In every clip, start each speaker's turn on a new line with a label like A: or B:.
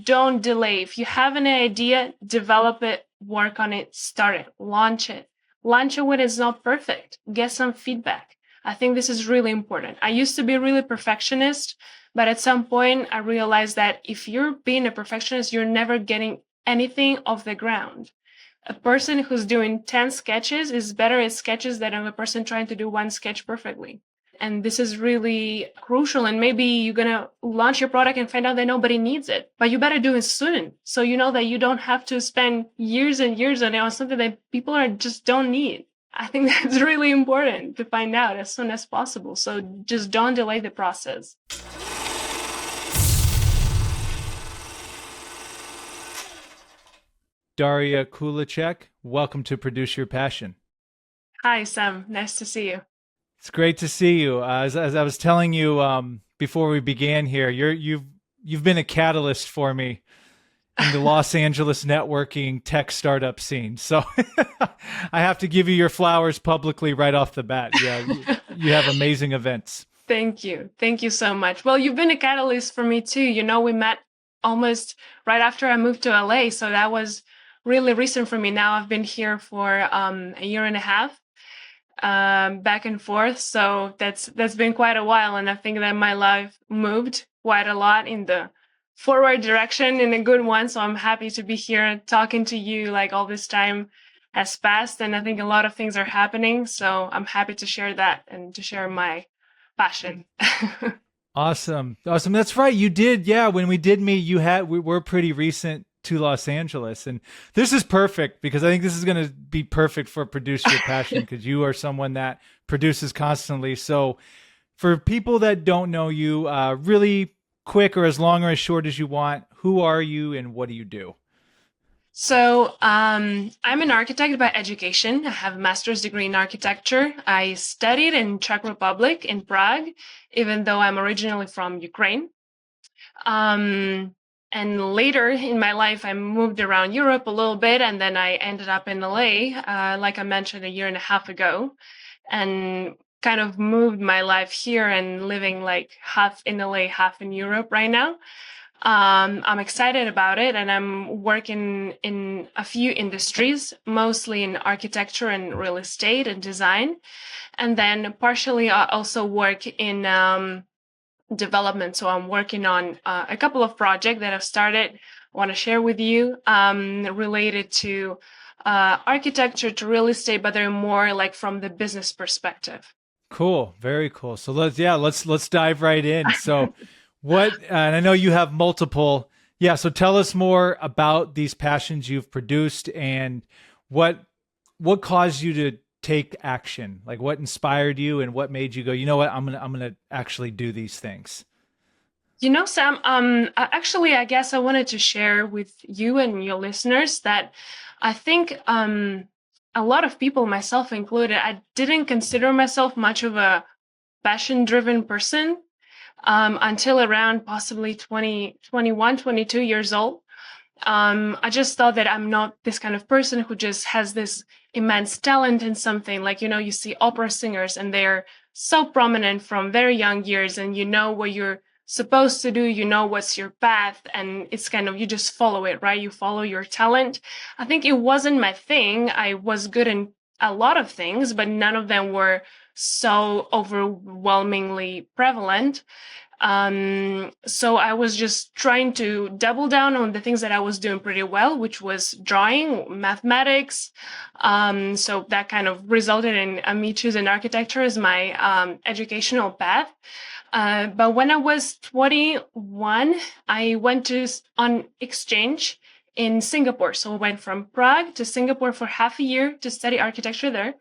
A: don't delay. If you have an idea, develop it, work on it, start it, launch it. Launch it when it's not perfect. Get some feedback. I think this is really important. I used to be really perfectionist, but at some point I realized that if you're being a perfectionist, you're never getting anything off the ground. A person who's doing 10 sketches is better at sketches than a person trying to do one sketch perfectly. And this is really crucial. And maybe you're going to launch your product and find out that nobody needs it, but you better do it soon. So you know that you don't have to spend years and years on it on something that people just don't need. I think that's really important to find out as soon as possible. So just don't delay the process.
B: Daria Kulachek, welcome to Produce Your Passion.
A: Hi, Sam. Nice to see you.
B: It's great to see you. As I was telling you before we began here, you've been a catalyst for me in the Los Angeles networking tech startup scene. So I have to give you your flowers publicly right off the bat. Yeah, you have amazing events.
A: Thank you. Thank you so much. Well, you've been a catalyst for me too. You know, we met almost right after I moved to LA. So that was really recent for me. Now I've been here for a year and a half, back and forth. So that's been quite a while. And I think that my life moved quite a lot in the forward direction, in a good one. So I'm happy to be here talking to you. Like, all this time has passed and I think a lot of things are happening. So I'm happy to share that and to share my passion.
B: Awesome. That's right. You did. Yeah. When we did meet, we were pretty recent to Los Angeles. And this is perfect because I think this is going to be perfect for Produce Your Passion because you are someone that produces constantly. So for people that don't know you, really quick or as long or as short as you want, who are you and what do you do?
A: So I'm an architect by education. I have a master's degree in architecture. I studied in Czech Republic, in Prague, even though I'm originally from Ukraine. And later in my life, I moved around Europe a little bit, and then I ended up in LA, like I mentioned, a year and a half ago, and kind of moved my life here and living like half in LA, half in Europe right now. I'm excited about it, and I'm working in a few industries, mostly in architecture and real estate and design. And then partially I also work in development. So I'm working on a couple of projects that I've started, I want to share with you, related to architecture, to real estate, but they're more like from the business perspective.
B: Cool. Very cool. So let's dive right in. So and I know you have multiple. Yeah. So tell us more about these passions you've produced and what caused you to take action. Like, what inspired you and what made you go, you know what, I'm going to actually do these things.
A: You know, Sam, actually, I guess I wanted to share with you and your listeners that I think a lot of people, myself included, I didn't consider myself much of a passion-driven person until around possibly 21, 22 years old. I just thought that I'm not this kind of person who just has this immense talent in something. Like, you know, you see opera singers and they're so prominent from very young years, and you know what you're supposed to do, you know what's your path, and it's kind of, you just follow it, right? You follow your talent. I think it wasn't my thing. I was good in a lot of things, but none of them were so overwhelmingly prevalent. So I was just trying to double down on the things that I was doing pretty well, which was drawing, mathematics. So that kind of resulted in me choosing architecture as my educational path. But when I was 21, I went on exchange in Singapore. So I went from Prague to Singapore for half a year to study architecture there.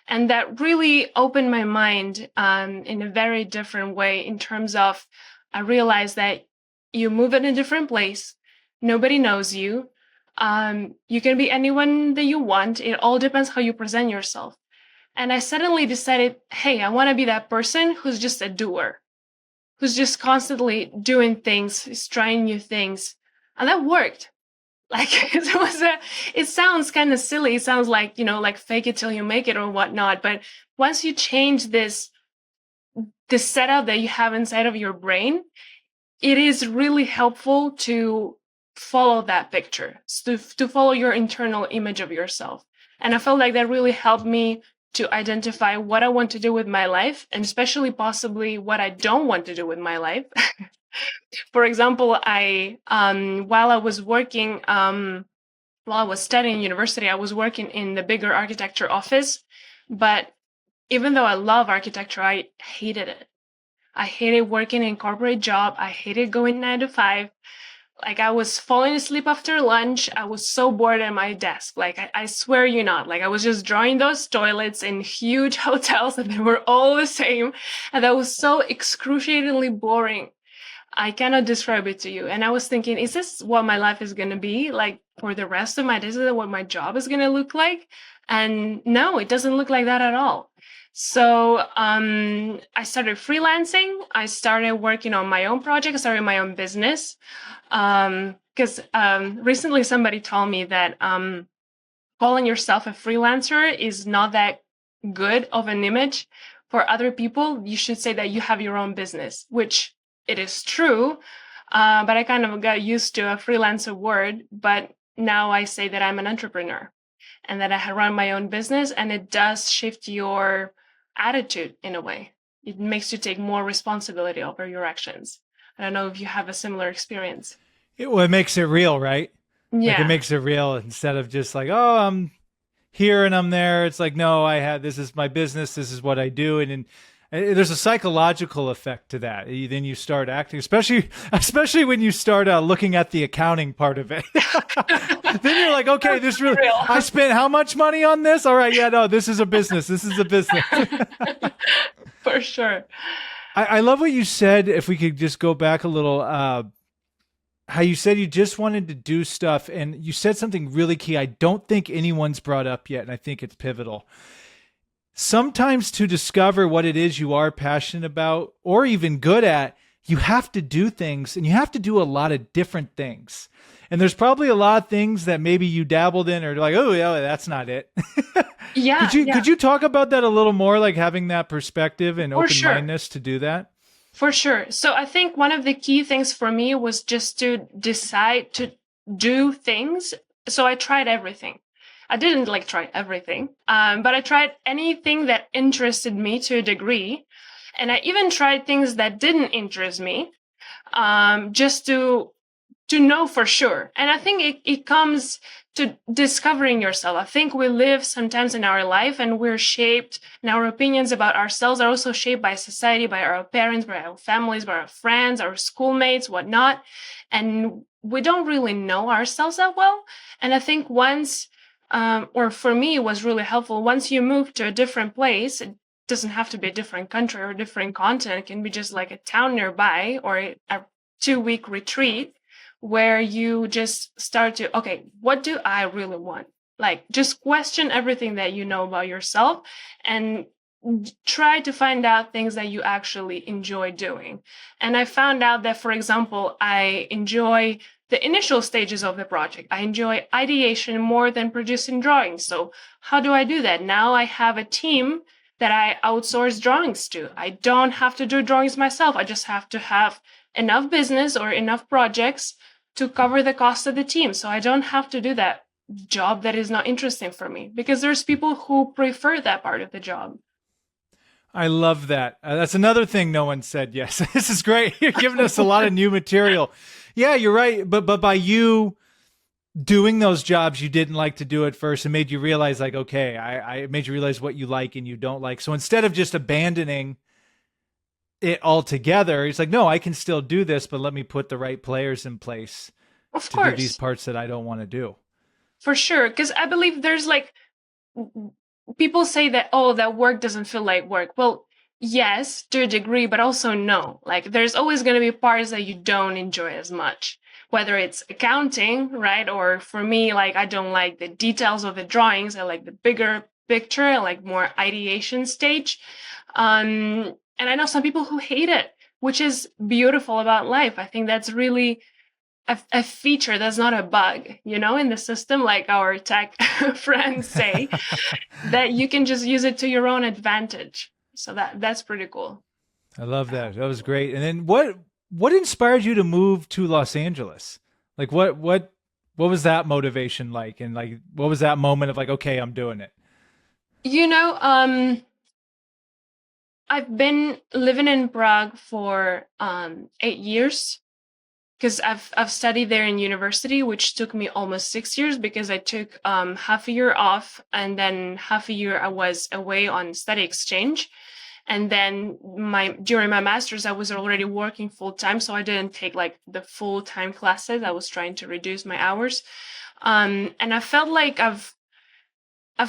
A: And that really opened my mind in a very different way, in terms of, I realized that you move in a different place. Nobody knows you. You can be anyone that you want. It all depends how you present yourself. And I suddenly decided, hey, I want to be that person who's just a doer, who's just constantly doing things, is trying new things. And that worked. Like, it sounds kind of silly. It sounds like, you know, like fake it till you make it or whatnot. But once you change this setup that you have inside of your brain, it is really helpful to follow that picture, to follow your internal image of yourself. And I felt like that really helped me to identify what I want to do with my life, and especially possibly what I don't want to do with my life. For example, while I was working, while I was studying university, I was working in the bigger architecture office. But even though I love architecture, I hated it. I hated working in corporate job. I hated going 9 to 5. Like, I was falling asleep after lunch. I was so bored at my desk. Like, I swear you not. Like, I was just drawing those toilets in huge hotels and they were all the same. And that was so excruciatingly boring. I cannot describe it to you. And I was thinking, is this what my life is going to be like for the rest of my days? Is it what my job is going to look like? And no, it doesn't look like that at all. So I started freelancing. I started working on my own project. I started my own business. Because recently somebody told me that calling yourself a freelancer is not that good of an image for other people. You should say that you have your own business, which it is true. But I kind of got used to a freelancer word. But now I say that I'm an entrepreneur and that I run my own business, and it does shift your attitude in a way. It makes you take more responsibility over your actions. I don't know if you have a similar experience.
B: It makes it real, right? Like, it
A: Yeah.
B: makes it real instead of just like, oh, I'm here and I'm there. It's like, no, this is my business. This is what I do. And there's a psychological effect to that. Then you start acting, especially when you start looking at the accounting part of it. Then you're like, okay, this really,
A: Real.
B: I spent how much money on this? All right. Yeah, no, this is a business. This is a business.
A: For sure.
B: I love what you said. If we could just go back a little, how you said you just wanted to do stuff, and you said something really key I don't think anyone's brought up yet, and I think it's pivotal. Sometimes to discover what it is you are passionate about or even good at, you have to do things, and you have to do a lot of different things. And there's probably a lot of things that maybe you dabbled in or like, oh yeah, that's not it.
A: Yeah.
B: Could you talk about that a little more, like having that perspective and
A: For
B: open-mindedness to do that?
A: For sure. So I think one of the key things for me was just to decide to do things. So I tried everything. I didn't like try everything, but I tried anything that interested me to a degree. And I even tried things that didn't interest me, just to know for sure. And I think it comes to discovering yourself. I think we live sometimes in our life and we're shaped, and our opinions about ourselves are also shaped by society, by our parents, by our families, by our friends, our schoolmates, whatnot. And we don't really know ourselves that well. And I think once, or for me, it was really helpful. Once you move to a different place, it doesn't have to be a different country or a different continent. It can be just like a town nearby or a 2-week retreat, where you just start to, okay, what do I really want? Like, just question everything that you know about yourself and try to find out things that you actually enjoy doing. And I found out that, for example, I enjoy the initial stages of the project. I enjoy ideation more than producing drawings. So how do I do that? Now I have a team that I outsource drawings to. I don't have to do drawings myself. I just have to have enough business or enough projects to cover the cost of the team. So I don't have to do that job that is not interesting for me, because there's people who prefer that part of the job.
B: I love that. That's another thing no one said. Yes, this is great. You're giving us a lot of new material. Yeah, you're right. But by you doing those jobs you didn't like to do at first, it made you realize, like, okay, I made you realize what you like and you don't like. So instead of just abandoning it altogether, it's like, no, I can still do this, but let me put the right players in place
A: Of
B: to do
A: course,
B: these parts that I don't want to do.
A: for sure. Because I believe there's like, people say that, oh, that work doesn't feel like work. Well, yes, to a degree, but also no. Like, there's always going to be parts that you don't enjoy as much, whether it's accounting, right? Or for me, like, I don't like the details of the drawings. I like the bigger picture. I like more ideation stage. And I know some people who hate it, which is beautiful about life. I think that's really a feature that's not a bug, in the system, like our tech friends say, that you can just use it to your own advantage. So that's pretty cool.
B: I love that. That was great. And then what inspired you to move to Los Angeles? Like what was that motivation like? And like what was that moment of like, okay, I'm doing it?
A: You know, I've been living in Prague for 8 years because I've studied there in university, which took me almost 6 years because I took half a year off and then half a year I was away on study exchange. And then during my master's, I was already working full time, so I didn't take like the full time classes. I was trying to reduce my hours, and I felt like I've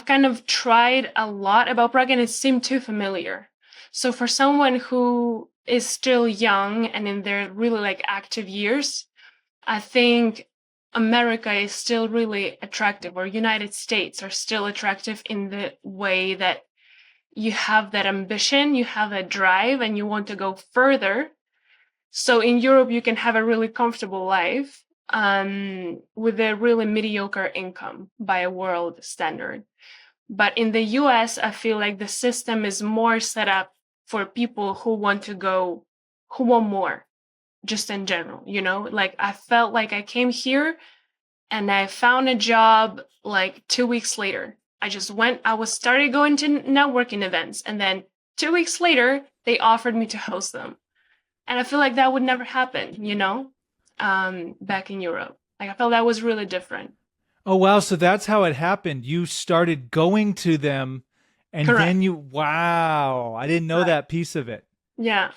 A: kind of tried a lot about Prague, and it seemed too familiar. So for someone who is still young and in their really like active years, I think America is still really attractive, or United States are still attractive in the way that you have that ambition, you have that drive, and you want to go further. So in Europe, you can have a really comfortable life with a really mediocre income by a world standard. But in the US, I feel like the system is more set up for people who want to go, who want more, just in general, you know? Like I felt like I came here and I found a job like 2 weeks later. I was started going to networking events, and then 2 weeks later, they offered me to host them. And I feel like that would never happen, you know, back in Europe. Like I felt that was really different.
B: Oh wow, so that's how it happened. You started going to them and
A: Correct.
B: then wow, I didn't know
A: Right.
B: that piece of it.
A: Yeah.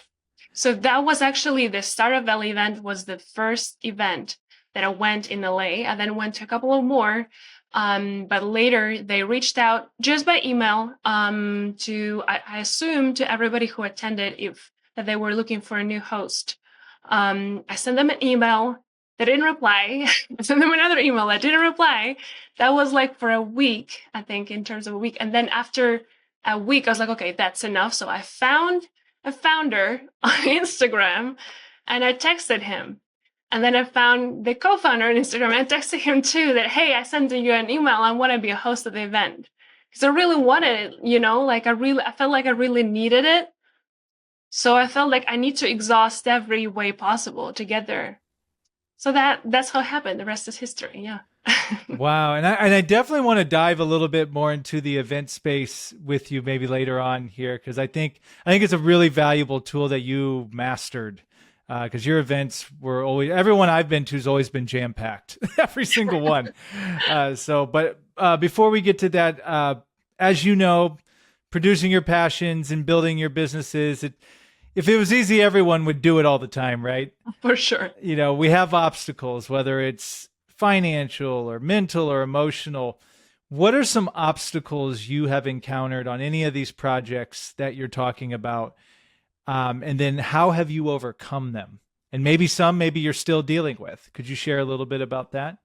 A: So that was actually the Startup Valley event was the first event that I went in LA. I then went to a couple of more. But later they reached out just by email I assume to everybody who attended if that they were looking for a new host. I sent them an email. They didn't reply. I sent them another email that didn't reply. That was like for a week, I think, in terms of a week. And then after a week, I was like, okay, that's enough. So I found a founder on Instagram and I texted him. And then I found the co-founder on Instagram and I texted him too that, hey, I sent you an email. I want to be a host of the event. Because I really wanted it, you know, like I felt like I really needed it. So I felt like I need to exhaust every way possible to get there. So that's how it happened. The rest is history. Yeah.
B: Wow, and I definitely want to dive a little bit more into the event space with you maybe later on here because I think it's a really valuable tool that you mastered because your events were always everyone I've been to has always been jam packed, every single one. But before we get to that, as you know, producing your passions and building your businesses, if it was easy, everyone would do it all the time, right?
A: For sure.
B: You know, we have obstacles, whether it's financial or mental or emotional. What are some obstacles you have encountered on any of these projects that you're talking about? And then how have you overcome them? And maybe you're still dealing with. Could you share a little bit about that?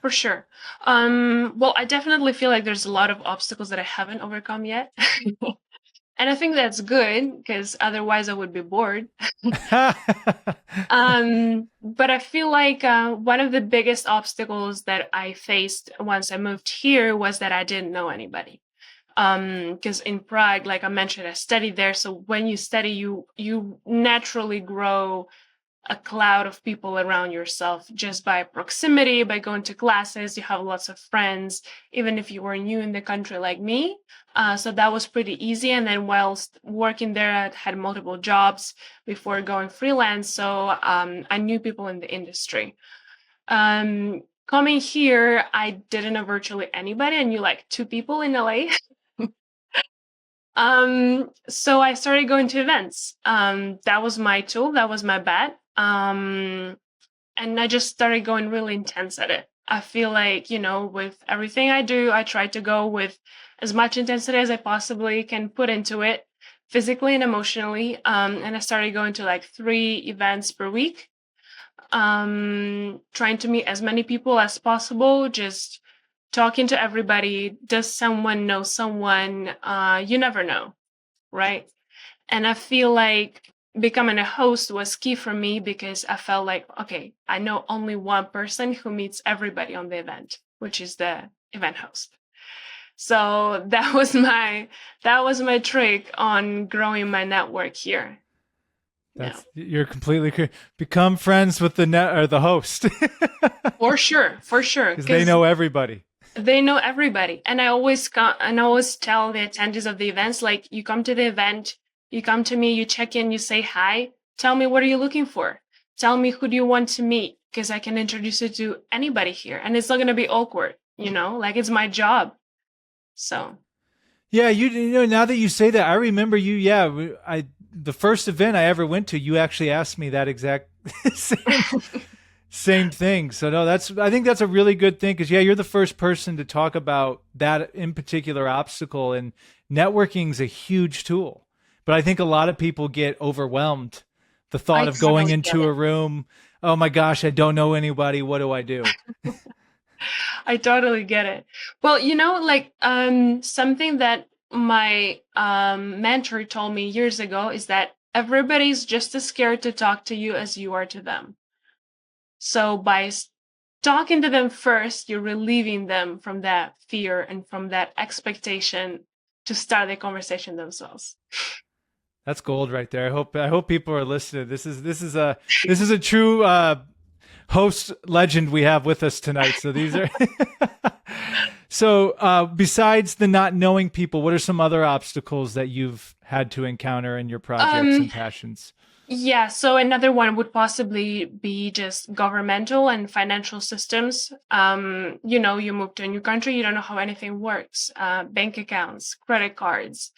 A: For sure. Well, I definitely feel like there's a lot of obstacles that I haven't overcome yet. And I think that's good because otherwise I would be bored. But I feel like one of the biggest obstacles that I faced once I moved here was that I didn't know anybody. Because in Prague, like I mentioned, I studied there. So when you study, you naturally grow a cloud of people around yourself just by proximity, by going to classes. You have lots of friends, even if you were new in the country like me. So that was pretty easy. And then whilst working there, I had multiple jobs before going freelance. So I knew people in the industry. Coming here, I didn't know virtually anybody. I knew like two people in LA. So I started going to events. That was my tool. That was my bet. And I just started going really intense at it. I feel like, you know, with everything I do, I try to go with as much intensity as I possibly can put into it, physically and emotionally. And I started going to like 3 events per week, trying to meet as many people as possible, just talking to everybody. Does someone know someone? You never know, right? And I feel like becoming a host was key for me because I felt like, okay, I know only one person who meets everybody on the event, which is the event host. So that was my trick on growing my network here. Yeah,
B: You're completely become friends with the net or the host
A: for sure,
B: because they
A: because
B: know everybody.
A: they know everybody. And I always tell the attendees of the events, like, you come to the event, you come to me, you check in, you say hi, tell me what are you looking for, tell me who do you want to meet, because I can introduce you to anybody here, and it's not going to be awkward. Like, it's my job. So
B: Yeah, you know, now that you say that, I remember you. Yeah, I the first event I ever went to, you actually asked me that exact same thing. So no, I think that's a really good thing because yeah, you're the first person to talk about that in particular obstacle, and networking's a huge tool. But I think a lot of people get overwhelmed. The
A: I
B: thought of going
A: totally get
B: into
A: it.
B: a room, oh my gosh, I don't know anybody. What do I do?
A: I totally get it. Well, like, something that my mentor told me years ago is that everybody's just as scared to talk to you as you are to them. So by talking to them first, you're relieving them from that fear and from that expectation to start the conversation themselves.
B: That's gold right there. I hope people are listening. This is a true host legend we have with us tonight. So these are so besides the not knowing people, what are some other obstacles that you've had to encounter in your projects and
A: Um,
B: passions?
A: yeah, so another one would possibly be just governmental and financial systems. You move to a new country, you don't know how anything works. Bank accounts, credit cards,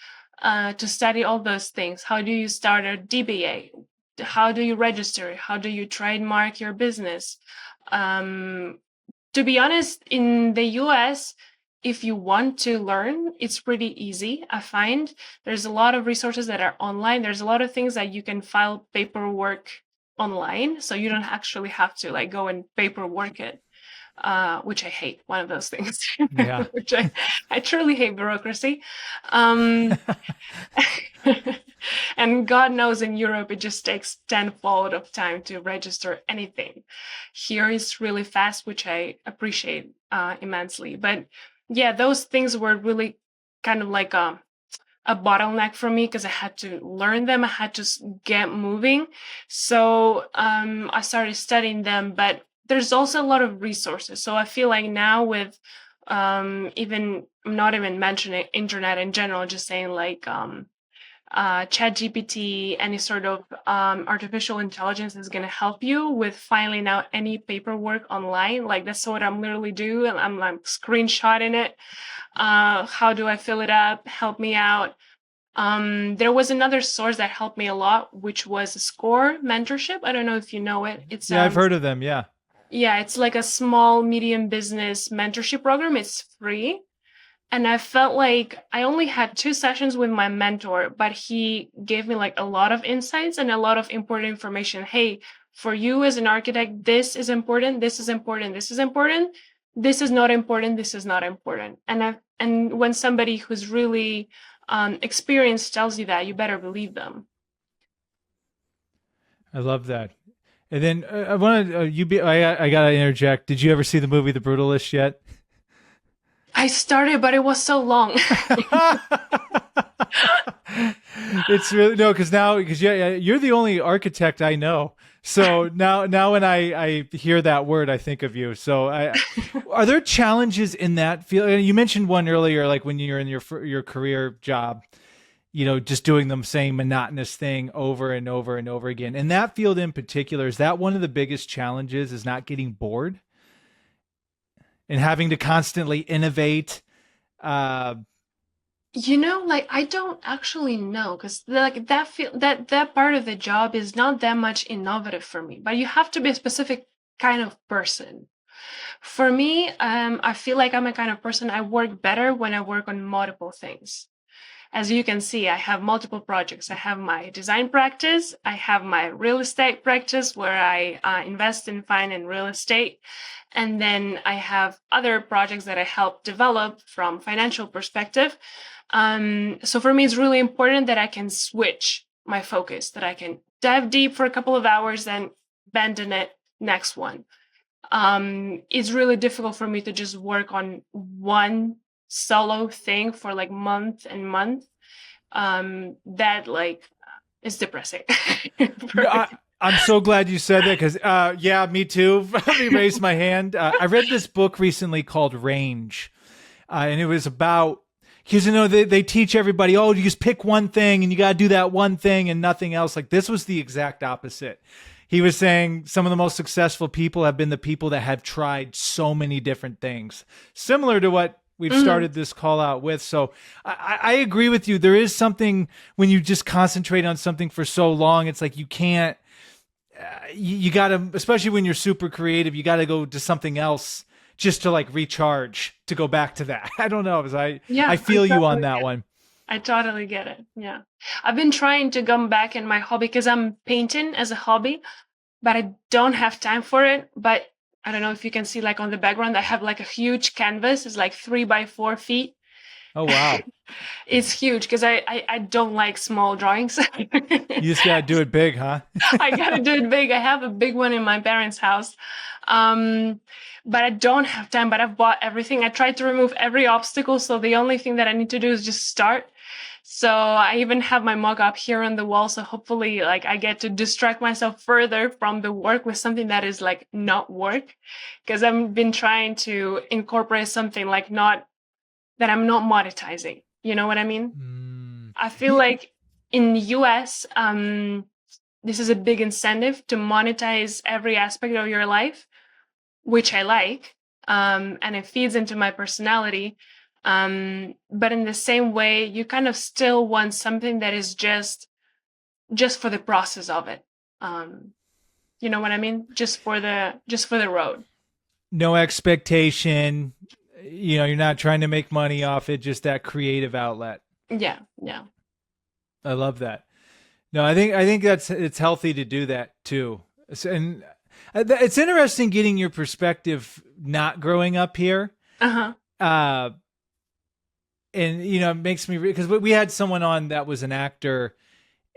A: to study all those things. How do you start a DBA? How do you register? How do you trademark your business? Um, to be honest, in the US, if you want to learn, it's pretty easy. I find there's a lot of resources that are online. There's a lot of things that you can file paperwork online, so you don't actually have to like go and paperwork it, which I hate. One of those things,
B: Yeah.
A: which I truly hate bureaucracy. Um, and God knows in Europe, it just takes tenfold of time to register anything. Here is really fast, which I appreciate immensely. But yeah, those things were really kind of like a bottleneck for me because I had to learn them. I had to get moving. So I started studying them, but there's also a lot of resources. So I feel like now with even I'm not even mentioning internet in general, just saying like chat gpt, any sort of artificial intelligence is going to help you with filing out any paperwork online. Like that's what I'm literally doing, and I'm like screenshotting it. How do I fill it up? Help me out. There was another source that helped me a lot, which was Score Mentorship. I don't know if you know it. It's
B: Yeah, I've heard of them. Yeah.
A: yeah, it's like a small medium business mentorship program. It's free. And I felt like I only had 2 sessions with my mentor, but he gave me like a lot of insights and a lot of important information. Hey, for you as an architect, this is important, this is important, this is important, this is not important, this is not important. And when somebody who's really experienced tells you that, you better believe them.
B: I love that. And then I want to I gotta interject. Did you ever see the movie The Brutalist yet?
A: I started, but it was so long.
B: It's really no, because yeah, you're the only architect I know. So now when I hear that word, I think of you. So are there challenges in that field? You mentioned one earlier, like when you're in your career job, just doing the same monotonous thing over and over and over again. In that field in particular, is that one of the biggest challenges? Is not getting bored and having to constantly innovate?
A: Like I don't actually know because like that part of the job is not that much innovative for me. But you have to be a specific kind of person. For me, I feel like I'm a kind of person I work better when I work on multiple things. As you can see, I have multiple projects. I have my design practice. I have my real estate practice where I invest in fine and real estate. And then I have other projects that I help develop from financial perspective. So for me, it's really important that I can switch my focus, that I can dive deep for a couple of hours, then bend in it, next one. It's really difficult for me to just work on one solo thing for like month and month. That like It's depressing.
B: I'm so glad you said that because, yeah, me too. Let me raise my hand. I read this book recently called Range, and it was about, because, they teach everybody, oh, you just pick one thing and you got to do that one thing and nothing else. Like, this was the exact opposite. He was saying some of the most successful people have been the people that have tried so many different things, similar to what we've started this call out with. So I agree with you. There is something when you just concentrate on something for so long, it's like you can't, you got to, especially when you're super creative, you got to go to something else just to like recharge, to go back to that. I don't know. I feel you on that one.
A: I totally get it. Yeah. I've been trying to come back in my hobby because I'm painting as a hobby, but I don't have time for it. But I don't know if you can see like on the background, I have like a huge canvas. It's like 3 by 4 feet.
B: Oh, wow.
A: It's huge because I don't like small drawings.
B: You just got to do it big, huh?
A: I got to do it big. I have a big one in my parents' house. But I don't have time, but I've bought everything. I tried to remove every obstacle. So the only thing that I need to do is just start. So I even have my mug up here on the wall. So hopefully like I get to distract myself further from the work with something that is like not work. Because I've been trying to incorporate something like that I'm not monetizing. You know what I mean? I feel like in the US, this is a big incentive to monetize every aspect of your life, which I like. And it feeds into my personality. But in the same way, you kind of still want something that is just for the process of it. You know what I mean? Just for the road.
B: No expectation. You're not trying to make money off it, just that creative outlet.
A: Yeah.
B: I love that. No, I think it's healthy to do that too. And it's interesting getting your perspective not growing up here.
A: Uh-huh.
B: And it makes me, because we had someone on that was an actor,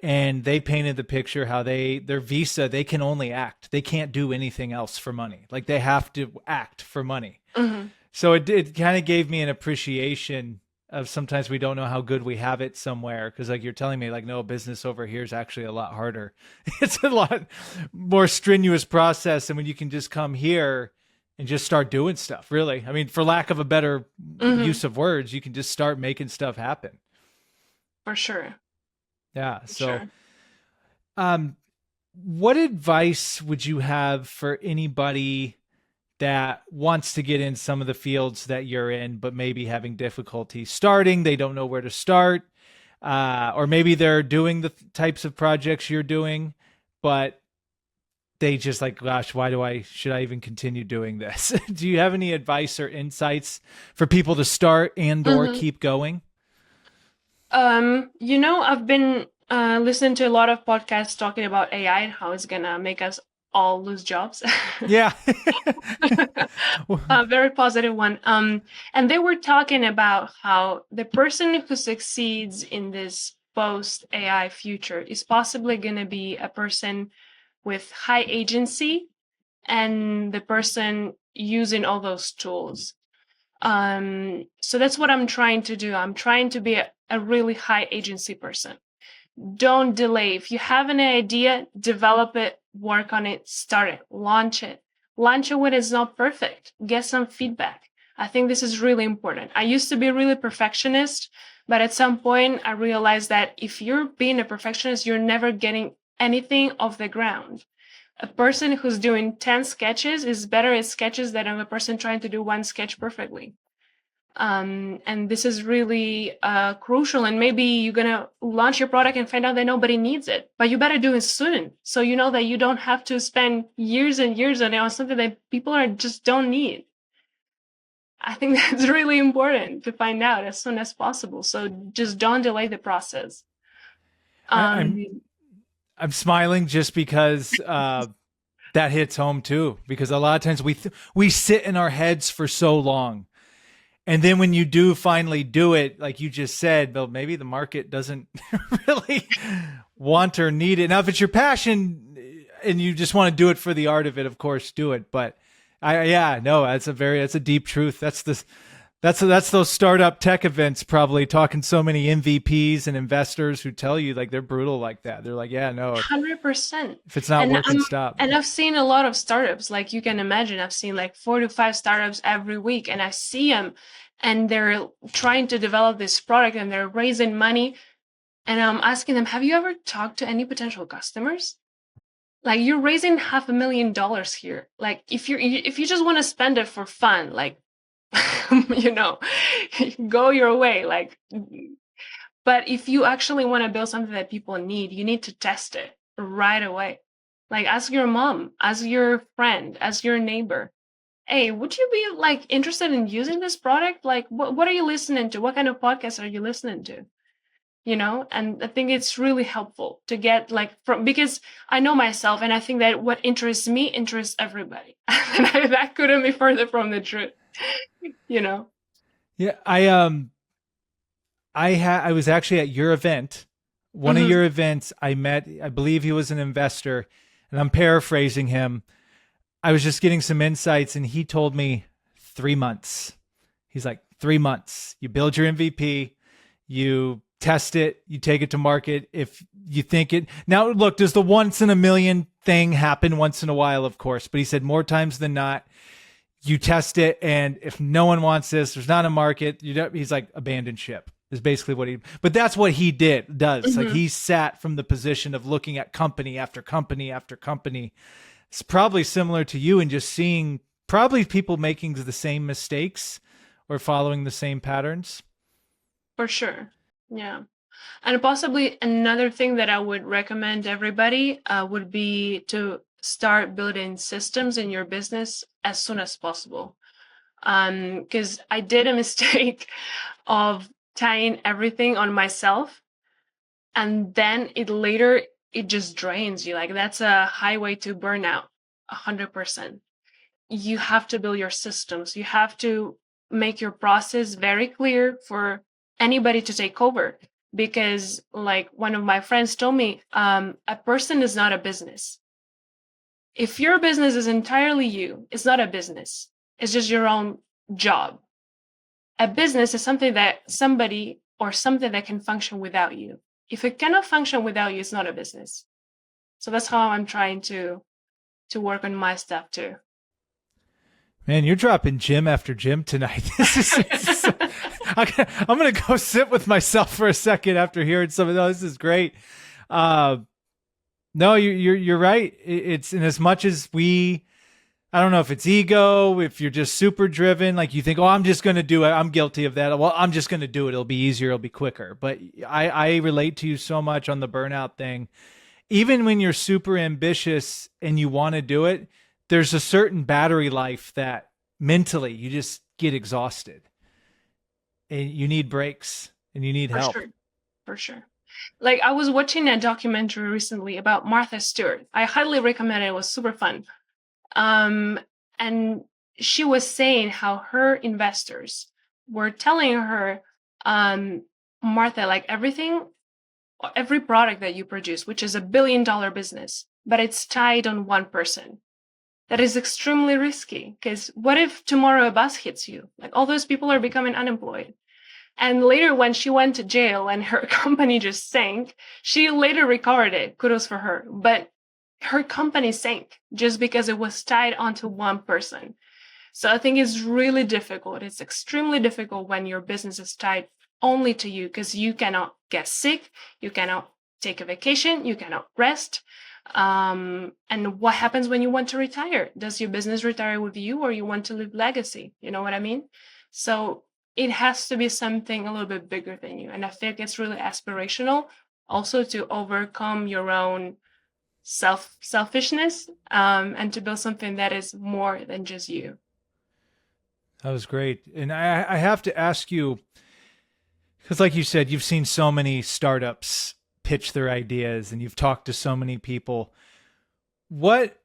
B: and they painted the picture how their visa, they can only act. They can't do anything else for money. Like they have to act for money. Mm-hmm. So it kind of gave me an appreciation of sometimes we don't know how good we have it somewhere. Cause like you're telling me like, no, business over here is actually a lot harder. It's a lot more strenuous process. And when you can just come here and just start doing stuff, really, I mean, for lack of a better use of words, you can just start making stuff happen.
A: For sure.
B: Yeah. So, what advice would you have for anybody that wants to get in some of the fields that you're in, but maybe having difficulty starting? They don't know where to start, or maybe they're doing the types of projects you're doing, but they just like, gosh, should I even continue doing this? Do you have any advice or insights for people to start and or keep going?
A: I've been listening to a lot of podcasts talking about AI and how it's gonna make us all lose jobs.
B: Yeah.
A: A very positive one. And they were talking about how the person who succeeds in this post AI future is possibly going to be a person with high agency and the person using all those tools. So that's what I'm trying to do. I'm trying to be a really high agency person. Don't delay. If you have an idea, develop it, work on it, start it, launch it. Launch it when it's not perfect. Get some feedback. I think this is really important. I used to be really perfectionist, but at some point I realized that if you're being a perfectionist, you're never getting anything off the ground. A person who's doing 10 sketches is better at sketches than a person trying to do one sketch perfectly. And this is really crucial. And maybe you're going to launch your product and find out that nobody needs it, but you better do it soon. So you know that you don't have to spend years and years on it on something that people just don't need. I think that's really important to find out as soon as possible. So just don't delay the process.
B: I'm smiling just because that hits home too, because a lot of times we sit in our heads for so long. And then when you do finally do it, like you just said, well, maybe the market doesn't really want or need it. Now, if it's your passion and you just want to do it for the art of it, of course, do it. But that's a deep truth. That's That's those startup tech events, probably talking so many MVPs and investors who tell you like they're brutal like that. They're like, yeah, no,
A: 100%.
B: if it's not
A: And
B: working, stop.
A: I've seen a lot of startups, like you can imagine. I've seen like 4 to 5 startups every week, and I see them, and they're trying to develop this product, and they're raising money, and I'm asking them, have you ever talked to any potential customers? Like you're raising $500,000 here. Like if you just want to spend it for fun, like you know, go your way. Like, but if you actually want to build something that people need, you need to test it right away. Like ask your mom, ask your friend, ask your neighbor. Hey, would you be like interested in using this product? Like what are you listening to? What kind of podcasts are you listening to? You know, and I think it's really helpful to get like from, because I know myself, and I think that what interests me interests everybody. And that couldn't be further from the truth, you know.
B: Yeah, I was actually at your event. One of
A: Mm-hmm.
B: your events, I met, I believe he was an investor, and I'm paraphrasing him. I was just getting some insights, and he told me 3 months. He's like, 3 months. You build your MVP, you test it, you take it to market. If you think it, now look, does the once in a million thing happen once in a while? Of course. But he said more times than not, you test it. And if no one wants this, there's not a market, you don't, he's like, abandon ship is basically what he, but that's what he does. Like
A: Mm-hmm.
B: he sat from the position of looking at company after company after company. It's probably similar to you and just seeing probably people making the same mistakes or following the same patterns.
A: For sure. Yeah. And possibly another thing that I would recommend everybody would be to start building systems in your business as soon as possible. Because I did a mistake of tying everything on myself, and then it just drains you. Like that's a highway to burnout, 100%. You have to build your systems. You have to make your process very clear for anybody to take over. Because, like one of my friends told me, a person is not a business. If your business is entirely you, it's not a business. It's just your own job. A business is something that somebody or something that can function without you. If it cannot function without you, it's not a business. So that's how I'm trying to work on my stuff too.
B: Man, you're dropping gym after gym tonight. This is I'm going to go sit with myself for a second after hearing some of those. This is great. Uh, no, you're right. It's in as much as I don't know if it's ego, if you're just super driven, like you think, oh, I'm just going to do it. I'm guilty of that. Well, I'm just going to do it. It'll be easier. It'll be quicker. But I relate to you so much on the burnout thing. Even when you're super ambitious and you want to do it, there's a certain battery life that mentally you just get exhausted and you need breaks and you need
A: For
B: help.
A: sure. For sure. Like I was watching a documentary recently about Martha Stewart. I highly recommend it. It was super fun. Um, and she was saying how her investors were telling her, Martha, like every product that you produce, which is $1 billion business, but it's tied on one person. That is extremely risky because what if tomorrow a bus hits you? Like all those people are becoming unemployed. And later, when she went to jail and her company just sank, she later recovered it. Kudos for her. But her company sank just because it was tied onto one person. So I think it's really difficult. It's extremely difficult when your business is tied only to you because you cannot get sick, you cannot take a vacation, you cannot rest. And what happens when you want to retire? Does your business retire with you or you want to leave legacy? You know what I mean? So it has to be something a little bit bigger than you. And I think it's really aspirational also to overcome your own selfishness and to build something that is more than just you.
B: That was great. And I have to ask you, because like you said, you've seen so many startups pitch their ideas and you've talked to so many people. What,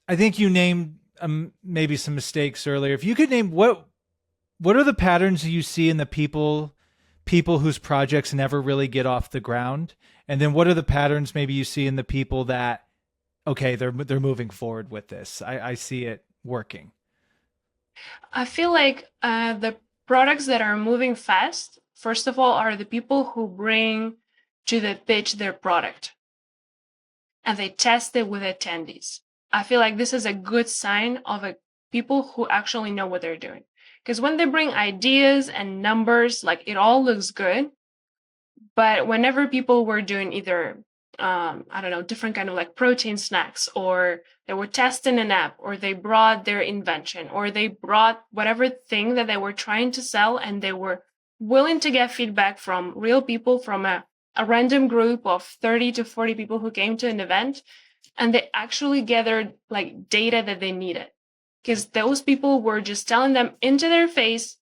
B: I think you named maybe some mistakes earlier. If you could name what are the patterns you see in the people whose projects never really get off the ground? And then what are the patterns maybe you see in the people that, okay, they're moving forward with this. I see it working.
A: I feel like the products that are moving fast, first of all, are the people who bring to the pitch their product and they test it with attendees. I feel like this is a good sign of a people who actually know what they're doing. Because when they bring ideas and numbers, like it all looks good. But whenever people were doing either, I don't know, different kind of like protein snacks, or they were testing an app, or they brought their invention, or they brought whatever thing that they were trying to sell, and they were willing to get feedback from real people, from a random group of 30 to 40 people who came to an event, and they actually gathered like data that they needed. Because those people were just telling them into their face,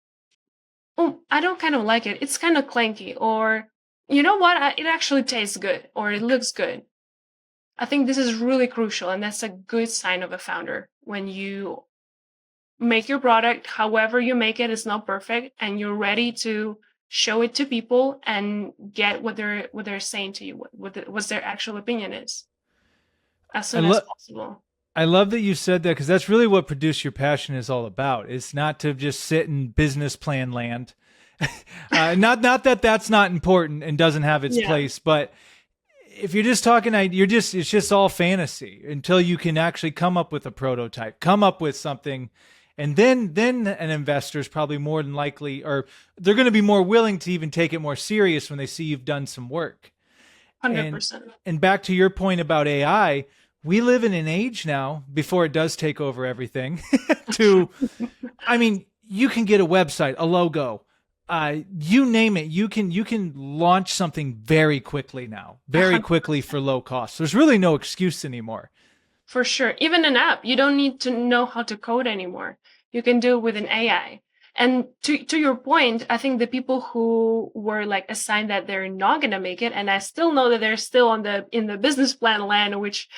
A: oh, I don't kind of like it. It's kind of clanky. Or, you know what? It actually tastes good, or it looks good. I think this is really crucial. And that's a good sign of a founder when you make your product, however you make it, it's not perfect. And you're ready to show it to people and get what they're saying to you, what their actual opinion is as soon as possible.
B: I love that you said that, because that's really what Produce Your Passion is all about. It's not to just sit in business plan land. Not that that's not important and doesn't have its place, but if you're just talking, it's just all fantasy until you can actually come up with a prototype, come up with something. And then an investor is probably more than likely, or they're going to be more willing to even take it more serious when they see you've done some work.
A: 100%.
B: And back to your point about AI, we live in an age now, before it does take over everything, I mean, you can get a website, a logo, you name it. You can launch something very quickly now, very quickly for low cost. There's really no excuse anymore.
A: For sure. Even an app, you don't need to know how to code anymore. You can do it with an AI. And to your point, I think the people who were like assigned that they're not going to make it, and I still know that they're still in the business plan land, which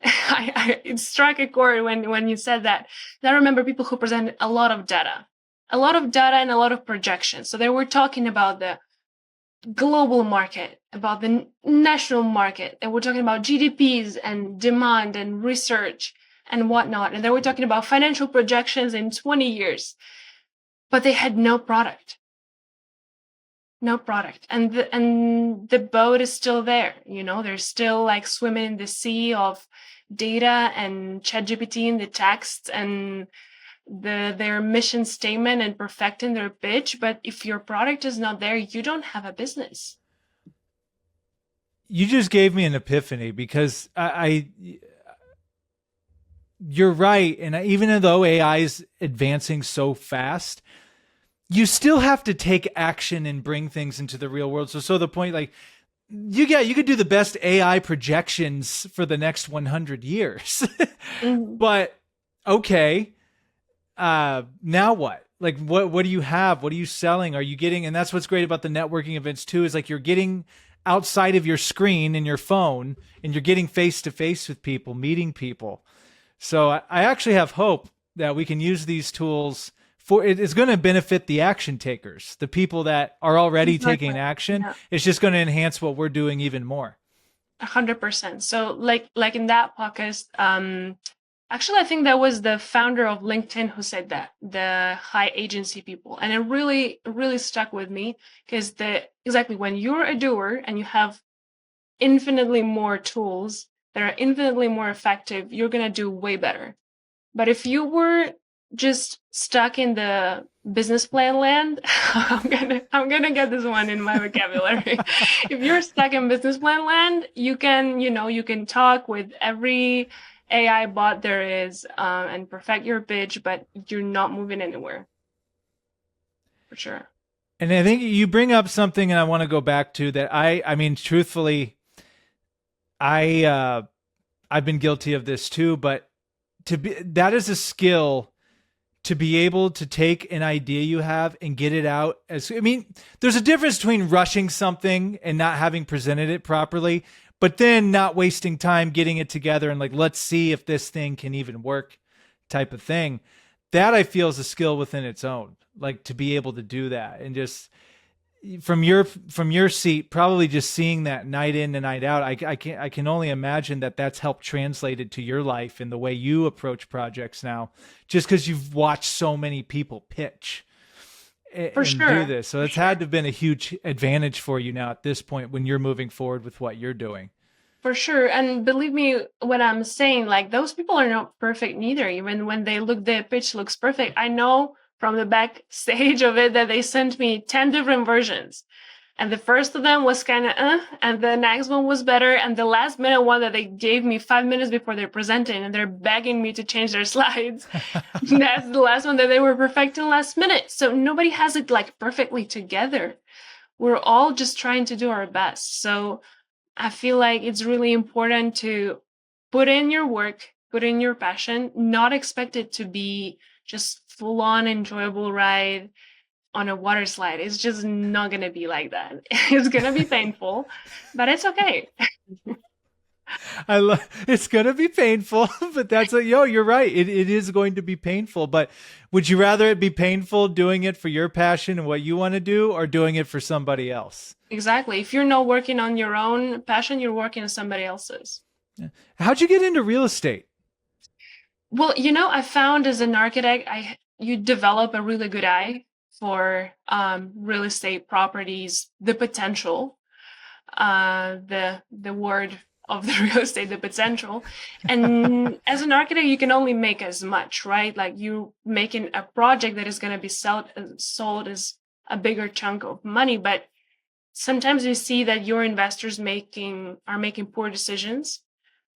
A: it struck a chord when you said that. I remember people who presented a lot of data and a lot of projections. So they were talking about the global market, about the national market, and we're talking about GDPs and demand and research and whatnot. And they were talking about financial projections in 20 years, but they had no product. And the boat is still there. They're still like swimming in the sea of data and ChatGPT in the text and their mission statement and perfecting their pitch. But if your product is not there, you don't have a business.
B: You just gave me an epiphany, because you're right. And even though AI is advancing so fast, you still have to take action and bring things into the real world. So the point, like, you could do the best AI projections for the next 100 years, but okay. Now what? Like, what do you have? What are you selling? Are you getting, and that's what's great about the networking events too, is like you're getting outside of your screen and your phone, and you're getting face to face with people, meeting people. So I actually have hope that we can use these tools for, it is going to benefit the action takers, the people that are already taking action. Yeah. It's just going to enhance what we're doing even more.
A: 100%. So like in that podcast, actually, I think that was the founder of LinkedIn who said that, the high agency people. And it really, really stuck with me, because exactly when you're a doer and you have infinitely more tools that are infinitely more effective, you're going to do way better. But if you were just stuck in the business plan land, I'm gonna get this one in my vocabulary. If you're stuck in business plan land, you can talk with every AI bot there is and perfect your pitch, but you're not moving anywhere. For sure.
B: And I think you bring up something, and I want to go back to that. I mean, truthfully, I've been guilty of this too, but that is a skill, to be able to take an idea you have and get it out. There's a difference between rushing something and not having presented it properly, but then not wasting time getting it together and like, let's see if this thing can even work type of thing. That I feel is a skill within its own, like to be able to do that. And just from your seat, probably just seeing that night in and night out, I can only imagine that that's helped translated to your life and the way you approach projects now, just because you've watched so many people pitch.
A: For
B: and do
A: sure.
B: this. So
A: For
B: it's had
A: sure.
B: to have been a huge advantage for you now at this point when you're moving forward with what you're doing.
A: For sure. And believe me when I'm saying like those people are not perfect neither. Even when they look, their pitch looks perfect. I know from the backstage of it that they sent me 10 different versions. And the first of them was kind of, and the next one was better. And the last minute one that they gave me 5 minutes before they're presenting and they're begging me to change their slides. That's the last one that they were perfecting last minute. So nobody has it like perfectly together. We're all just trying to do our best. So I feel like it's really important to put in your work, put in your passion, not expect it to be just full on enjoyable ride on a water slide. It's just not going to be like that. It's going to be painful, but it's okay.
B: I love it's going to be painful, but that's a yo, you're right. It is going to be painful, but would you rather it be painful doing it for your passion and what you want to do or doing it for somebody else?
A: Exactly. If you're not working on your own passion, you're working on somebody else's.
B: How'd you get into real estate?
A: Well, I found as an architect, you develop a really good eye for real estate properties, the potential, the word of the real estate, the potential. And as an architect, you can only make as much, right? Like you making a project that is going to be sold as a bigger chunk of money, but sometimes you see that your investors are making poor decisions,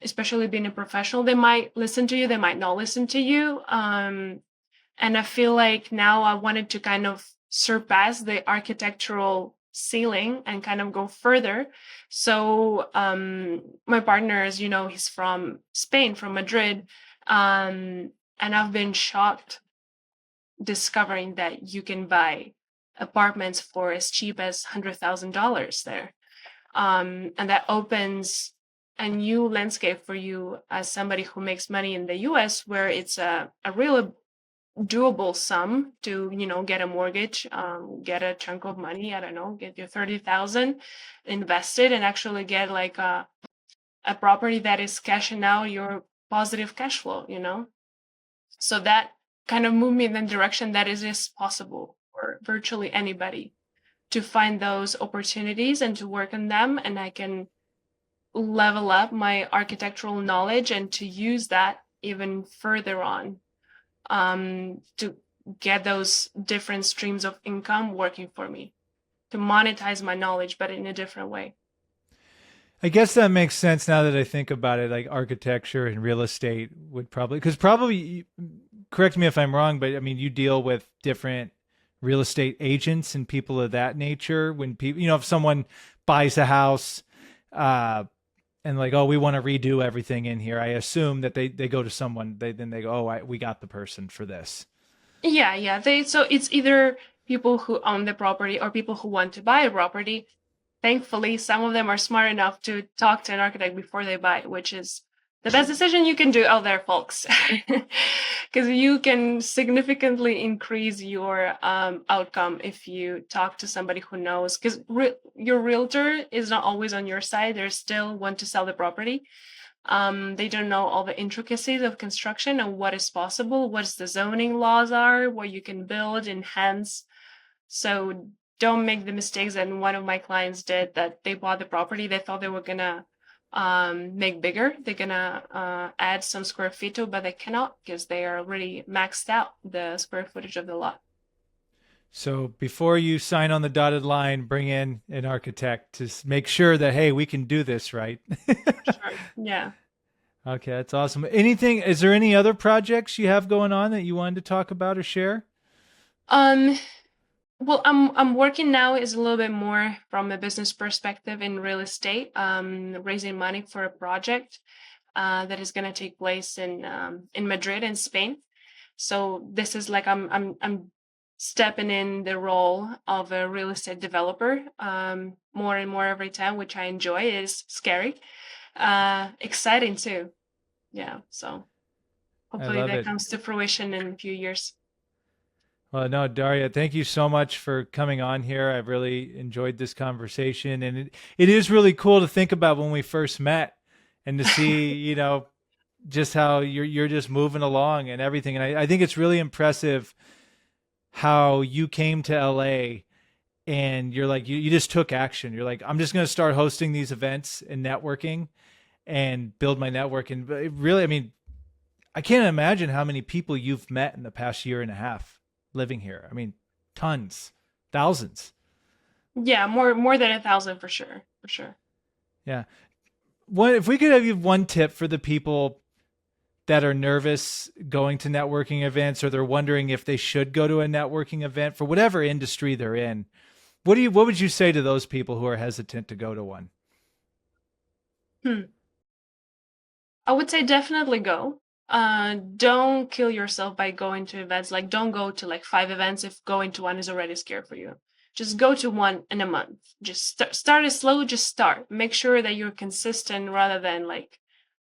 A: especially being a professional. They might listen to you, they might not listen to you. And I feel like now I wanted to kind of surpass the architectural ceiling and kind of go further. So my partner, as you know, he's from Spain, from Madrid. And I've been shocked discovering that you can buy apartments for as cheap as $100,000 there. And that opens a new landscape for you as somebody who makes money in the US, where it's a real doable sum to get a mortgage, get a chunk of money. I don't know, get your 30,000 invested and actually get like a property that is cashing out your positive cash flow. So that kind of moved me in the direction that it is possible for virtually anybody to find those opportunities and to work on them. And I can level up my architectural knowledge and to use that even further on, to get those different streams of income working for me, to monetize my knowledge, but in a different way.
B: I guess that makes sense now that I think about it. Like architecture and real estate would probably, because probably, correct me if I'm wrong, but I mean, you deal with different real estate agents and people of that nature. When people, if someone buys a house, and like, oh, we want to redo everything in here, I assume that they go to someone. Then they go, oh, we got the person for this.
A: Yeah. So it's either people who own the property or people who want to buy a property. Thankfully, some of them are smart enough to talk to an architect before they buy, which is the best decision you can do out there, folks. Because you can significantly increase your outcome if you talk to somebody who knows. Because your realtor is not always on your side. They still want to sell the property. They don't know all the intricacies of construction and what is possible, what the zoning laws are, what you can build, enhance. So don't make the mistakes that one of my clients did, that they bought the property. They thought they were going to make bigger. They're going to add some square feet to it, but they cannot because they are already maxed out the square footage of the lot.
B: So before you sign on the dotted line, bring in an architect to make sure that, hey, we can do this right.
A: Sure. Yeah.
B: Okay, that's awesome. Is there any other projects you have going on that you wanted to talk about or share?
A: Um, well, I'm working now is a little bit more from a business perspective in real estate, raising money for a project that is going to take place in Madrid in Spain. So this is like I'm stepping in the role of a real estate developer more and more every time, which I enjoy. It is scary, exciting too. Yeah. So
B: I
A: hopefully
B: love
A: that
B: it.
A: comes to fruition in a few years.
B: Well, no, Daria, thank you so much for coming on here. I've really enjoyed this conversation. And it is really cool to think about when we first met and to see, just how you're just moving along and everything. And I think it's really impressive how you came to LA and you're like, you just took action. You're like, I'm just going to start hosting these events and networking and build my network. And really, I mean, I can't imagine how many people you've met in the past year and a half living here. I mean, tons, thousands.
A: Yeah, more than 1,000 for sure, for sure.
B: Yeah. What if we could have you one tip for the people that are nervous going to networking events, or they're wondering if they should go to a networking event for whatever industry they're in? What would you say to those people who are hesitant to go to one?
A: Hmm. I would say definitely go. Don't kill yourself by going to events. Like, don't go to like 5 events if going to one is already scary for you. Just go to one in a month. Just start it slow. Just start. Make sure that you're consistent rather than like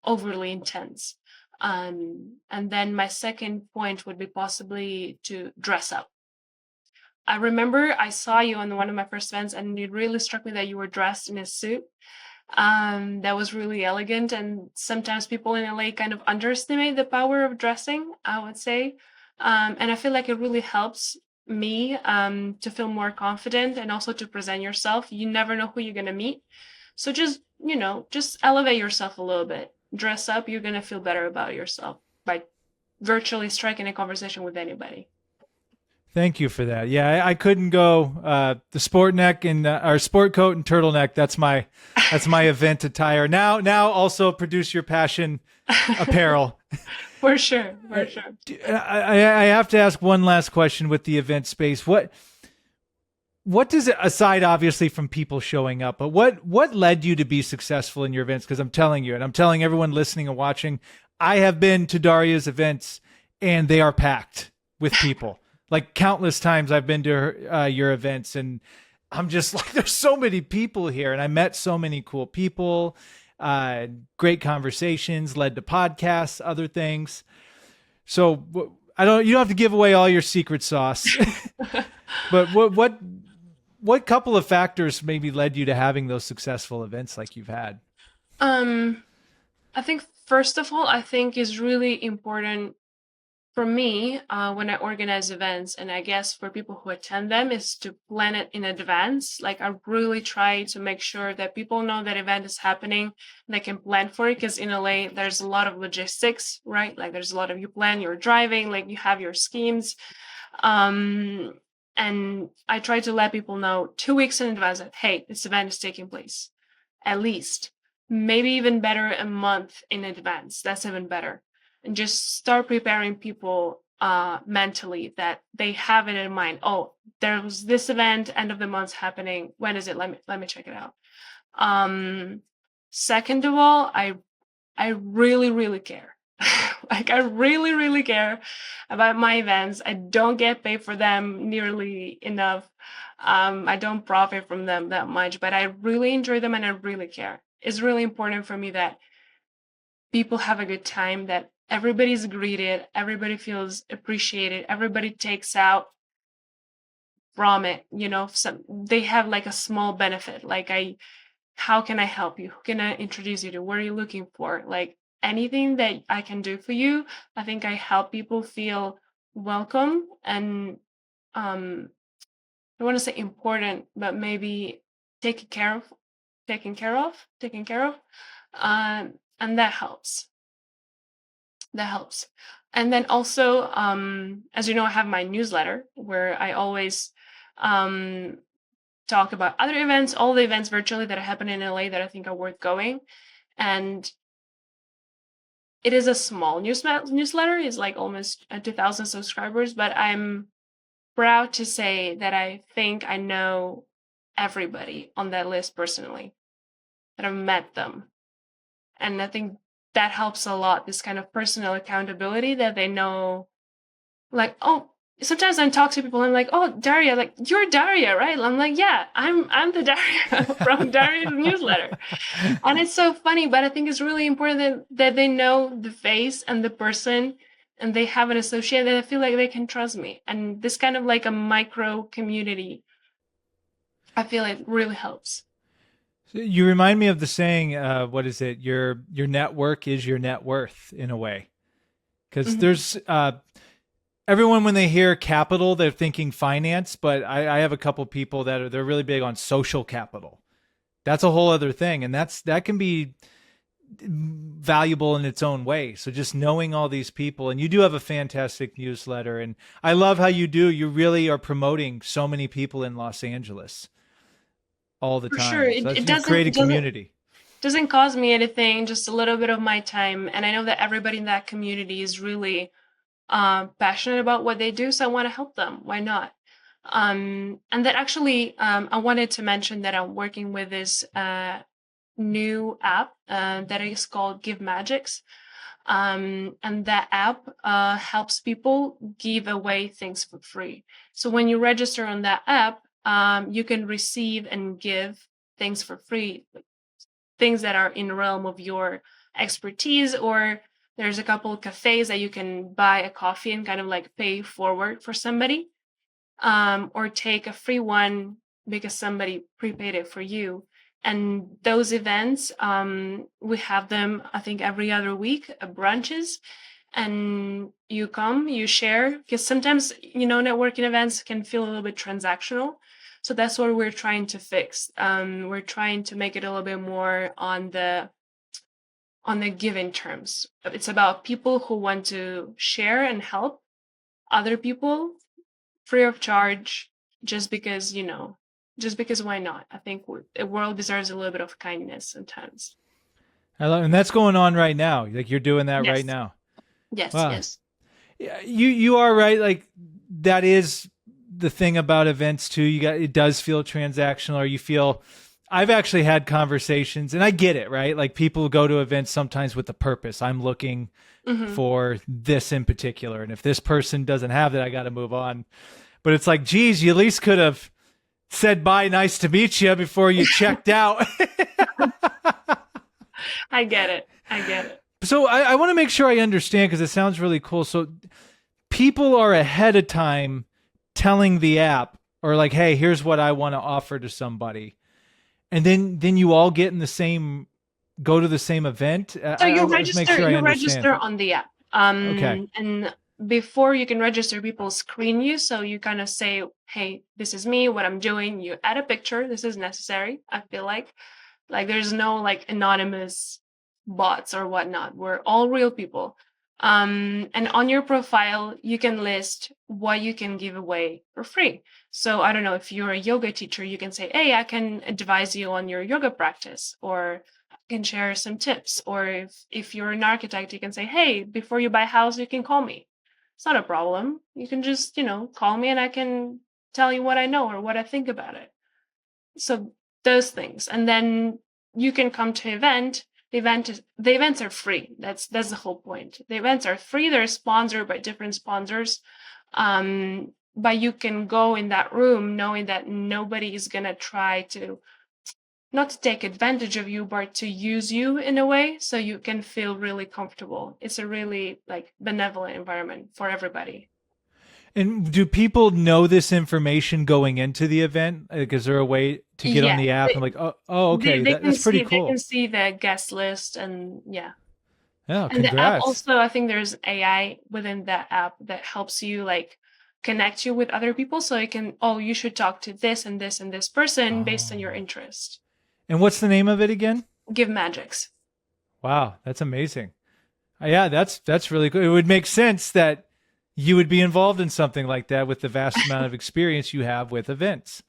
A: overly intense. And then my second point would be possibly to dress up. I remember I saw you on one of my first events, and it really struck me that you were dressed in a suit that was really elegant. And sometimes people in LA kind of underestimate the power of dressing, I would say. And I feel like it really helps me to feel more confident and also to present yourself. You never know who you're going to meet. So just, just elevate yourself a little bit. Dress up, you're going to feel better about yourself by virtually striking a conversation with anybody.
B: Thank you for that. Yeah, I couldn't go the sport neck and our sport coat and turtleneck. That's my event attire. Now also produce your passion apparel.
A: For sure, for sure.
B: I have to ask one last question with the event space. What does it, aside obviously from people showing up, but what led you to be successful in your events? Because I'm telling you, and I'm telling everyone listening and watching, I have been to Daria's events and they are packed with people. Like countless times I've been to your events, and I'm just like, there's so many people here, and I met so many cool people, great conversations, led to podcasts, other things. So you don't have to give away all your secret sauce, but what couple of factors maybe led you to having those successful events like you've had?
A: I think first of all, I think is really important for me, when I organize events, and I guess for people who attend them, is to plan it in advance. Like, I really try to make sure that people know that event is happening, they can plan for it. Because in LA, there's a lot of logistics, right? Like, there's a lot of, you plan, you're driving, like you have your schemes. And I try to let people know 2 weeks in advance that, hey, this event is taking place. At least, maybe even better, a month in advance. That's even better, and just start preparing people mentally that they have it in mind. Oh, there was this event, end of the month happening. When is it? Let me check it out. Second of all, I really, really care. Like, I really, really care about my events. I don't get paid for them nearly enough. I don't profit from them that much, but I really enjoy them and I really care. It's really important for me that people have a good time, that everybody's greeted, everybody feels appreciated, everybody takes out from it, they have like a small benefit. Like, how can I help you? Who can I introduce you to? What are you looking for? Like, anything that I can do for you, I think I help people feel welcome and, I want to say important, but maybe taken care of, taken care of. And that helps. That helps. And then also, as you know, I have my newsletter where I always talk about other events, all the events virtually that happen in LA that I think are worth going. And it is a small newsletter. It's like almost 2,000 subscribers, but I'm proud to say that I think I know everybody on that list personally, that I've met them. And I think that helps a lot, this kind of personal accountability, that they know, like, oh, sometimes I talk to people and I'm like, oh, Daria, like, you're Daria, right? I'm like, yeah, I'm the Daria from Daria's newsletter. And it's so funny, but I think it's really important that they know the face and the person, and they have an associate that I feel like they can trust me. And this kind of like a micro community, I feel it really helps.
B: You remind me of the saying, what is it? Your network is your net worth, in a way. Because
A: Mhm.
B: everyone, when they hear capital, they're thinking finance, but I have a couple people they're really big on social capital. That's a whole other thing. And that can be valuable in its own way. So just knowing all these people, and you do have a fantastic newsletter, and I love how you really are promoting so many people in Los Angeles all the
A: For sure,
B: time. So
A: it
B: you've created community.
A: doesn't cost me anything, just a little bit of my time, and I know that everybody in that community is really passionate about what they do, so I want to help them. Why not? And that actually, I wanted to mention that I'm working with this new app that is called Give Magix. And that app helps people give away things for free. So when you register on that app, you can receive and give things for free, things that are in the realm of your expertise, or there's a couple of cafes that you can buy a coffee and kind of like pay forward for somebody, or take a free one because somebody prepaid it for you. And those events, we have them, I think, every other week, brunches. And you come, you share, because sometimes, networking events can feel a little bit transactional. So that's what we're trying to fix. We're trying to make it a little bit more on the giving terms. It's about people who want to share and help other people free of charge, just because, just because why not? I think the world deserves a little bit of kindness sometimes.
B: I love, and that's going on right now. Like you're doing that right
A: Yes,
B: now.
A: yes,
B: Wow.
A: yes.
B: Yeah, you are right. Like that is the thing about events too. It does feel transactional, or you feel. I've actually had conversations, and I get it, right? Like people go to events sometimes with a purpose. I'm looking
A: Mm-hmm.
B: for this in particular, and if this person doesn't have that, I got to move on. But it's like, geez, you at least could have said bye, nice to meet you before you checked out.
A: I get it. I get it.
B: So I want to make sure I understand because it sounds really cool. So people are ahead of time telling the app or like, hey, here's what I want to offer to somebody. And then you all get in the same, go to the same event.
A: So
B: I want to make sure I
A: you
B: understand.
A: register on the app.
B: Okay.
A: And before you can register, people screen you. So you kind of say, hey, this is me, what I'm doing. You add a picture. This is necessary, I feel like. Like there's no like anonymous bots or whatnot. We're all real people. And on your profile, you can list what you can give away for free. So I don't know, if you're a yoga teacher, you can say, hey, I can advise you on your yoga practice, or I can share some tips. Or if you're an architect, you can say, hey, before you buy a house, you can call me. It's not a problem. You can just, call me and I can tell you what I know or what I think about it. So those things. And then you can come to event. The events are free. That's the whole point. The events are free. They're sponsored by different sponsors. But you can go in that room knowing that nobody is gonna try to, not to take advantage of you, but to use you in a way, so you can feel really comfortable. It's a really like benevolent environment for everybody.
B: And do people know this information going into the event? Like, is there a way to get on
A: Yeah,
B: the app and like, oh, okay,
A: they
B: that's pretty
A: can
B: cool.
A: see the guest list, and yeah.
B: Oh,
A: And the app
B: congrats.
A: also, I think there's AI within that app that helps you like connect you with other people. So it can, oh, you should talk to this and this and this person based on your
B: Oh,
A: interest.
B: and what's the name of it again?
A: Give Magix.
B: Wow, that's amazing. Yeah, that's really good. It would make sense that you would be involved in something like that with the vast amount of experience you have with events.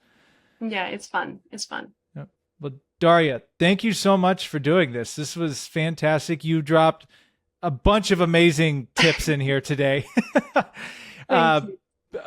A: Yeah, it's fun. It's fun.
B: Yeah. Well, Daria, thank you so much for doing this. This was fantastic. You dropped a bunch of amazing tips in here today.
A: Thank
B: uh,
A: you.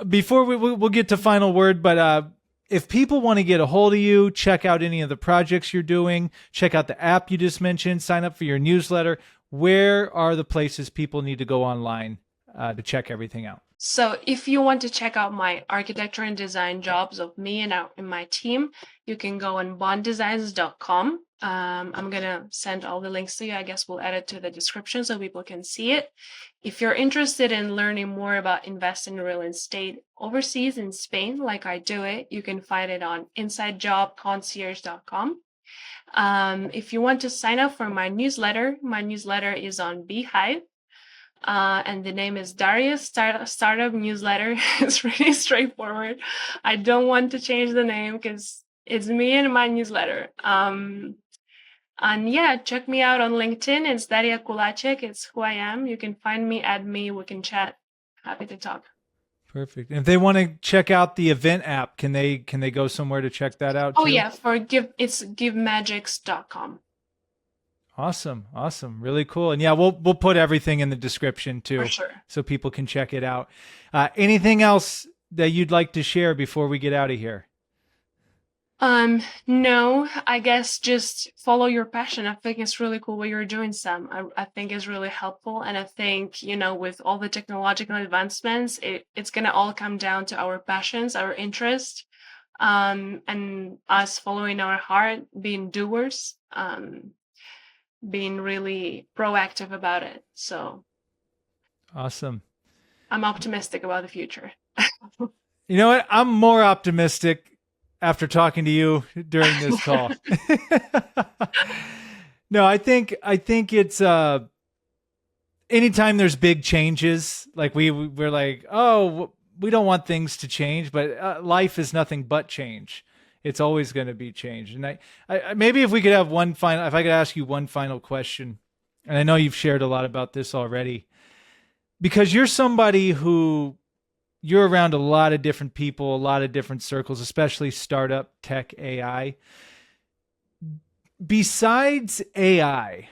B: before we'll get to final word, but if people want to get a hold of you, check out any of the projects you're doing, check out the app you just mentioned, sign up for your newsletter, where are the places people need to go online to check everything out?
A: So if you want to check out my architecture and design jobs of me and my team, you can go on bondesigns.com. I'm going to send all the links to you. I guess we'll add it to the description so people can see it. If you're interested in learning more about investing in real estate overseas in Spain, like I do it, you can find it on insidejobconcierge.com. If you want to sign up for my newsletter is on Beehive. And the name is Daria Startup Newsletter. It's really straightforward. I don't want to change the name because it's me and my newsletter. And yeah, check me out on LinkedIn. It's Daria Kulachek. It's who I am. You can find me, add me, we can chat. Happy to talk.
B: Perfect. And if they want to check out the event app, can they go somewhere to check that out too?
A: Oh yeah, it's givemagix.com.
B: Awesome. Really cool. And yeah, we'll put everything in the description too,
A: For sure.
B: so people can check it out. Anything else that you'd like to share before we get out of here?
A: No, I guess just follow your passion. I think it's really cool what you're doing, Sam. I think it's really helpful. And I think, with all the technological advancements, it's going to all come down to our passions, our interest, and us following our heart, being doers, being really proactive about it. So
B: awesome.
A: I'm optimistic about the future.
B: You know what? I'm more optimistic after talking to you during this call. No, I think it's anytime there's big changes, like we're like, oh, we don't want things to change, but life is nothing but change. It's always going to be change. And I maybe if we could have if I could ask you one final question, and I know you've shared a lot about this already, because you're somebody who you're around a lot of different people, a lot of different circles, especially startup tech AI. Besides AI,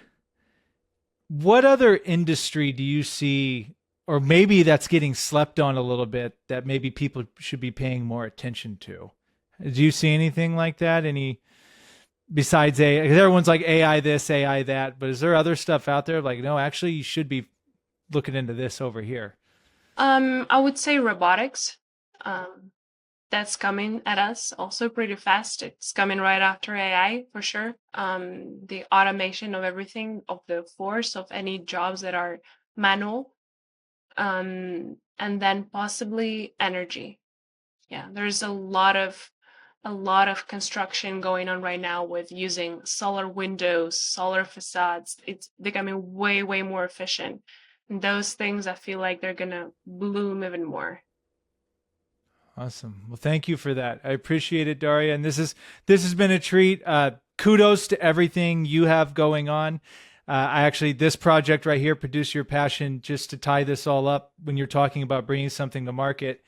B: what other industry do you see, or maybe that's getting slept on a little bit, that maybe people should be paying more attention to? Do you see anything like that? Any besides AI? Because everyone's like AI this, AI that, but is there other stuff out there like, no, actually you should be looking into this over here?
A: I would say robotics. That's coming at us also pretty fast. It's coming right after AI for sure. The automation of everything, of the force of any jobs that are manual, and then possibly energy. Yeah, there's a lot of construction going on right now with using solar windows, solar facades. It's becoming way, way more efficient. And those things, I feel like they're gonna bloom even more.
B: Awesome. Well, thank you for that. I appreciate it, Daria. And this has been a treat. Kudos to everything you have going on. This project right here, Produce Your Passion, just to tie this all up, when you're talking about bringing something to market,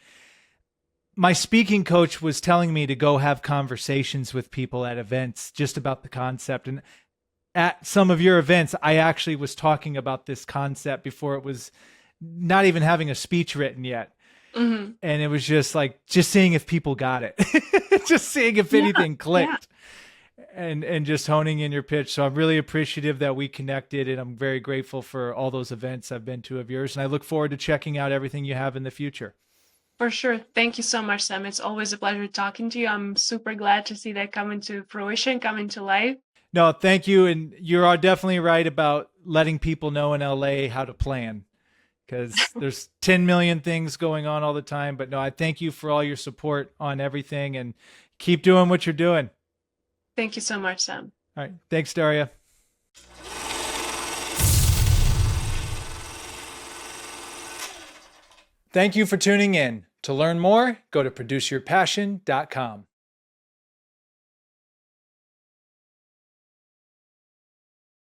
B: my speaking coach was telling me to go have conversations with people at events just about the concept. And at some of your events, I actually was talking about this concept before it was not even having a speech written yet.
A: Mm-hmm.
B: And it was just seeing if people got it, just seeing if anything clicked, and just honing in your pitch. So I'm really appreciative that we connected, and I'm very grateful for all those events I've been to of yours. And I look forward to checking out everything you have in the future.
A: For sure. Thank you so much, Sam. It's always a pleasure talking to you. I'm super glad to see that come into fruition, come into life.
B: No, thank you. And you're definitely right about letting people know in LA how to plan, because there's 10 million things going on all the time. But no, I thank you for all your support on everything, and keep doing what you're doing.
A: Thank you so much, Sam.
B: All right. Thanks, Daria. Thank you for tuning in. To learn more, go to produceyourpassion.com.